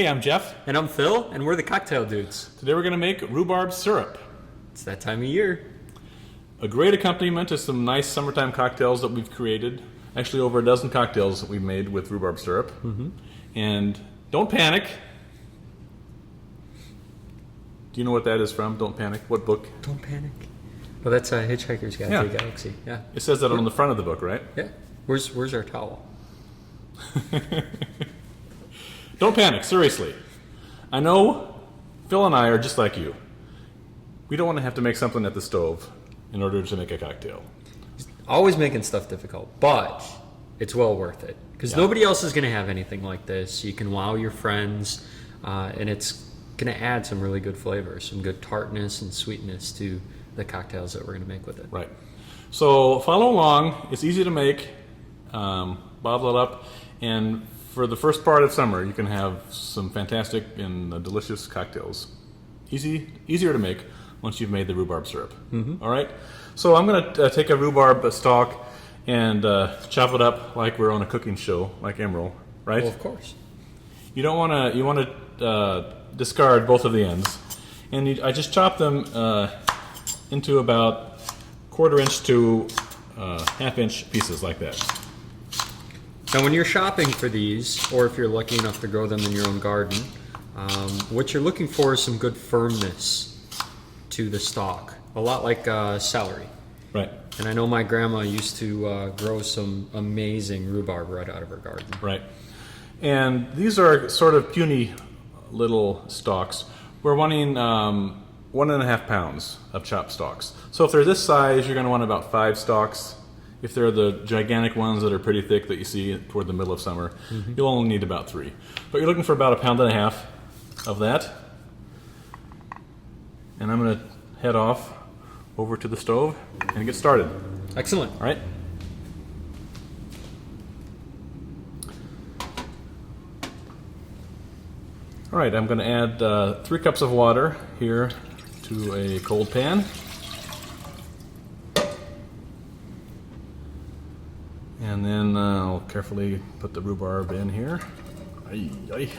Hey, I'm Jeff. And I'm Phil, and we're the Cocktail Dudes. Today we're going to make rhubarb syrup. It's that time of year. A great accompaniment to some nice summertime cocktails that we've created. Actually, over a dozen cocktails that we've made with rhubarb syrup. And don't panic. Do you know what that is from? Don't panic. What book? Don't panic. Well, that's Hitchhiker's Guide to the Galaxy. Yeah. It says that on the front of the book, right? Yeah. Where's our towel? Don't panic, seriously. I know Phil and I are just like you. We don't want to have to make something at the stove in order to make a cocktail. Always making stuff difficult, but it's well worth it. Because nobody else is going to have anything like this. You can wow your friends, and it's going to add some really good flavors, some good tartness and sweetness to the cocktails that we're going to make with it. Right. So follow along. It's easy to make. Bottle it up, and for the first part of summer, you can have some fantastic and delicious cocktails. Easier to make once you've made the rhubarb syrup. All right. So I'm going to take a rhubarb stalk and chop it up like we're on a cooking show, like Emerald, right? Well, of course. You don't want to. You want to discard both of the ends, and I just chop them into about 1/4 inch to 1/2 inch pieces like that. Now, when you're shopping for these, or if you're lucky enough to grow them in your own garden, what you're looking for is some good firmness to the stalk, a lot like celery. Right. And I know my grandma used to grow some amazing rhubarb right out of her garden. Right. And these are sort of puny little stalks. We're wanting 1.5 pounds of chopped stalks. So if they're this size, you're going to want about 5 stalks. If they're the gigantic ones that are pretty thick that you see toward the middle of summer, you'll only need about 3. But you're looking for about 1.5 pounds of that. And I'm going to head off over to the stove and get started. Excellent. All right. All right, I'm going to add 3 cups of water here to a cold pan. And then I'll carefully put the rhubarb in here. It's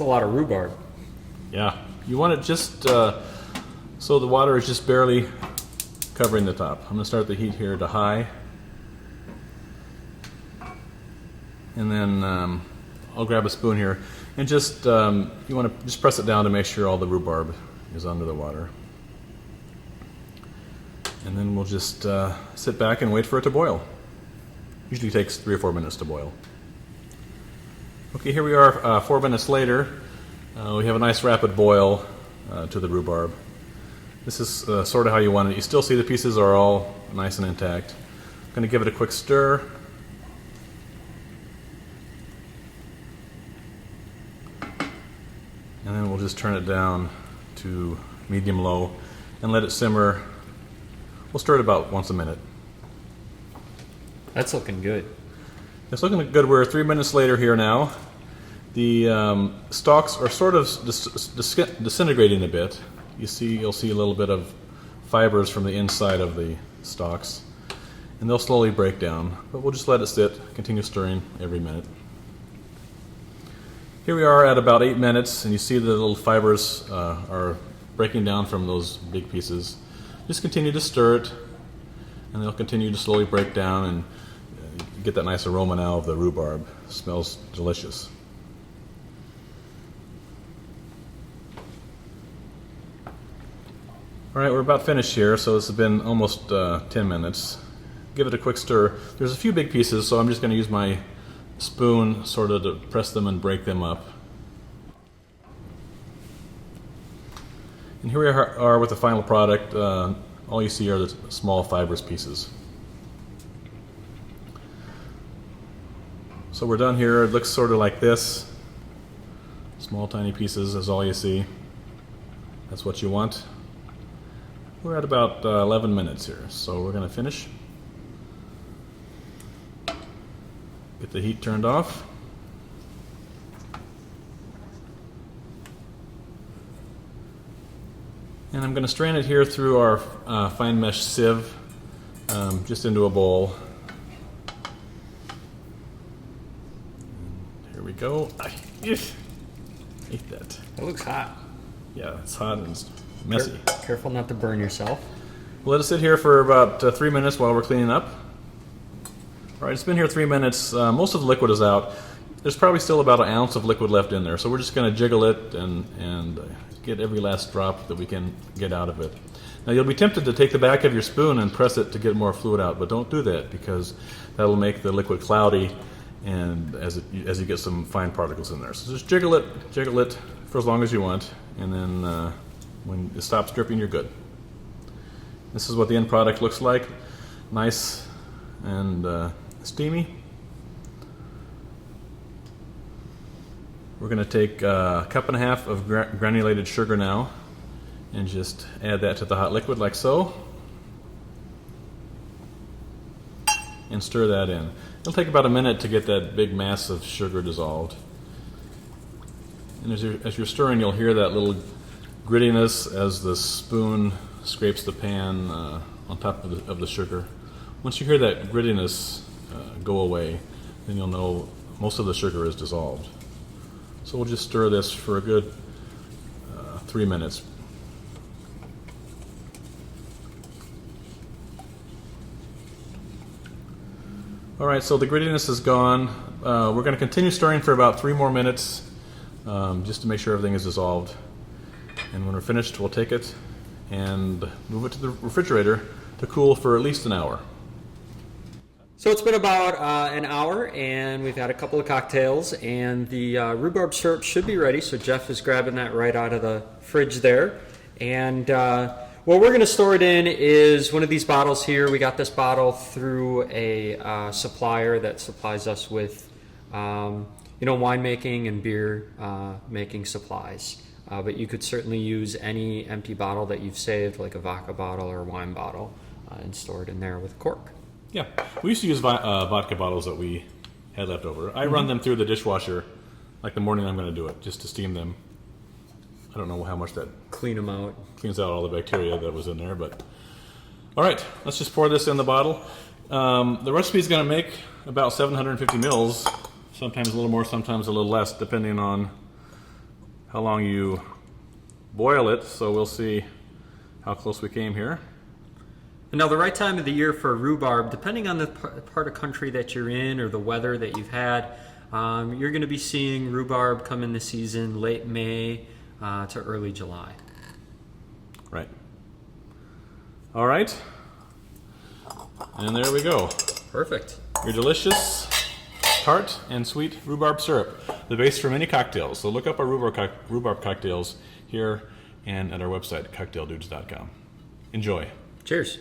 a lot of rhubarb. Yeah, you want it just so the water is just barely covering the top. I'm going to start the heat here to high. And then I'll grab a spoon here and just, you want to just press it down to make sure all the rhubarb is under the water. And then we'll just sit back and wait for it to boil. Usually takes 3 or 4 minutes to boil. Okay, here we are 4 minutes later. We have a nice rapid boil to the rhubarb. This is sort of how you want it. You still see the pieces are all nice and intact. I'm going to give it a quick stir. And then we'll just turn it down to medium-low and let it simmer. We'll stir it about once a minute. That's looking good. It's looking good. We're 3 minutes later here now. The stalks are sort of disintegrating a bit. You'll see a little bit of fibers from the inside of the stalks, and they'll slowly break down. But we'll just let it sit, continue stirring every minute. Here we are at about 8 minutes, and you see the little fibers are breaking down from those big pieces. Just continue to stir it, and they'll continue to slowly break down, and you get that nice aroma now of the rhubarb. It smells delicious. All right, we're about finished here, so it's been almost 10 minutes. Give it a quick stir. There's a few big pieces, so I'm just going to use my spoon sort of to press them and break them up. And here we are with the final product. All you see are the small fibrous pieces. So we're done here. It looks sort of like this. Small tiny pieces is all you see. That's what you want. We're at about 11 minutes here, so we're going to finish. Get the heat turned off. And I'm going to strain it here through our fine mesh sieve, just into a bowl. Here we go. I hate that. That looks hot. Yeah, it's hot and it's messy. Careful not to burn yourself. Let it sit here for about 3 minutes while we're cleaning up. All right, it's been here 3 minutes. Most of the liquid is out. There's probably still about an ounce of liquid left in there, so we're just going to jiggle it and get every last drop that we can get out of it. Now you'll be tempted to take the back of your spoon and press it to get more fluid out, but don't do that because that'll make the liquid cloudy, and as you get some fine particles in there. So just jiggle it for as long as you want, and then when it stops dripping, you're good. This is what the end product looks like. Nice and steamy. We're going to take a cup and a half of granulated sugar now and just add that to the hot liquid like so. And stir that in. It'll take about a minute to get that big mass of sugar dissolved. And as you're stirring, you'll hear that little grittiness as the spoon scrapes the pan on top of the sugar. Once you hear that grittiness go away, then you'll know most of the sugar is dissolved. So we'll just stir this for a good 3 minutes. All right, so the grittiness is gone. We're going to continue stirring for about 3 more minutes just to make sure everything is dissolved. And when we're finished, we'll take it and move it to the refrigerator to cool for at least an hour. So it's been about an hour, and we've had a couple of cocktails, and the rhubarb syrup should be ready. So Jeff is grabbing that right out of the fridge there. And what we're going to store it in is one of these bottles here. We got this bottle through a supplier that supplies us with, winemaking and beer making supplies. But you could certainly use any empty bottle that you've saved, like a vodka bottle or a wine bottle, and store it in there with a cork. Yeah, we used to use vodka bottles that we had left over. I run them through the dishwasher like the morning I'm going to do it, just to steam them. I don't know how much that Clean them out. cleans out all the bacteria that was in there, but all right, let's just pour this in the bottle. The recipe is going to make about 750 mils, sometimes a little more, sometimes a little less, depending on how long you boil it. So we'll see how close we came here. Now, the right time of the year for rhubarb, depending on the part of country that you're in or the weather that you've had, you're going to be seeing rhubarb come in the season late May to early July. Right. All right. And there we go. Perfect. Your delicious, tart, and sweet rhubarb syrup, the base for many cocktails. So look up our rhubarb cocktails here and at our website, cocktaildudes.com. Enjoy. Cheers.